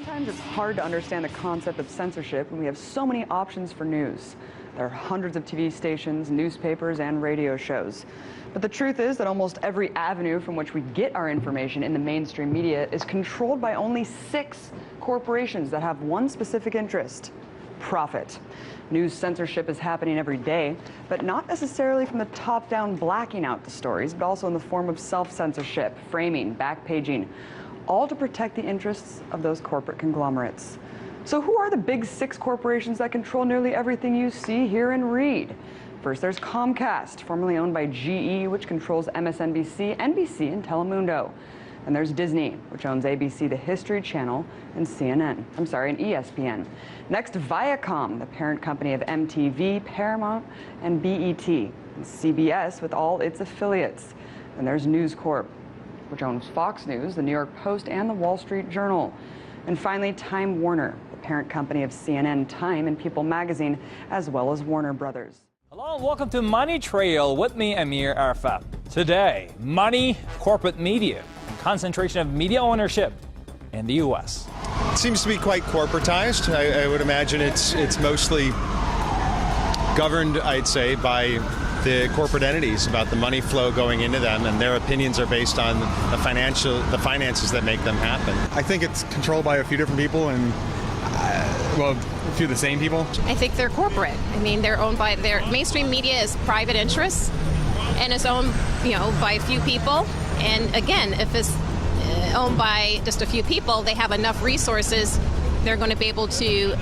Sometimes it's hard to understand the concept of censorship when we have so many options for news. There are hundreds of TV stations, newspapers, and radio shows. But the truth is that almost every avenue from which we get our information in the mainstream media is controlled by only 6 corporations that have one specific interest: profit. News censorship is happening every day, but not necessarily from the top down blacking out the stories, but also in the form of self-censorship, framing, backpaging, all to protect the interests of those corporate conglomerates. So who are the big 6 corporations that control nearly everything you see, hear, and read? First, there's Comcast, formerly owned by GE, which controls MSNBC, NBC, and Telemundo. And there's Disney, which owns ABC, the History Channel, and and ESPN. Next, Viacom, the parent company of MTV, Paramount, and BET. And CBS with all its affiliates. And there's News Corp, which owns Fox News, the New York Post, and the Wall Street Journal. And finally, Time Warner, the parent company of CNN, Time, and People magazine, as well as Warner Brothers. Hello and welcome to Money Trail with me, Amir Arafat. Today, money, corporate media, and concentration of media ownership in the U.S. It seems to be quite corporatized. I would imagine it's mostly governed, I'd say, by the corporate entities, about the money flow going into them, and their opinions are based on the finances that make them happen. I think it's controlled by a few different people, and a few of the same people. I think they're corporate. I mean, they're owned by their mainstream media is private interests, and it's owned, by a few people. And again, if it's owned by just a few people, they have enough resources. They're going to be able to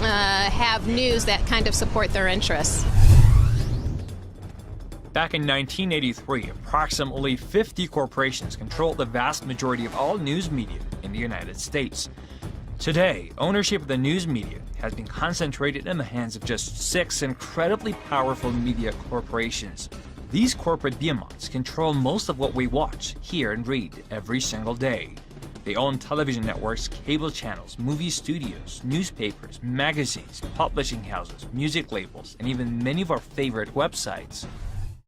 have news that kind of support their interests. Back in 1983, approximately 50 corporations controlled the vast majority of all news media in the United States. Today, ownership of the news media has been concentrated in the hands of just 6 incredibly powerful media corporations. These corporate behemoths control most of what we watch, hear, and read every single day. They own television networks, cable channels, movie studios, newspapers, magazines, publishing houses, music labels, and even many of our favorite websites.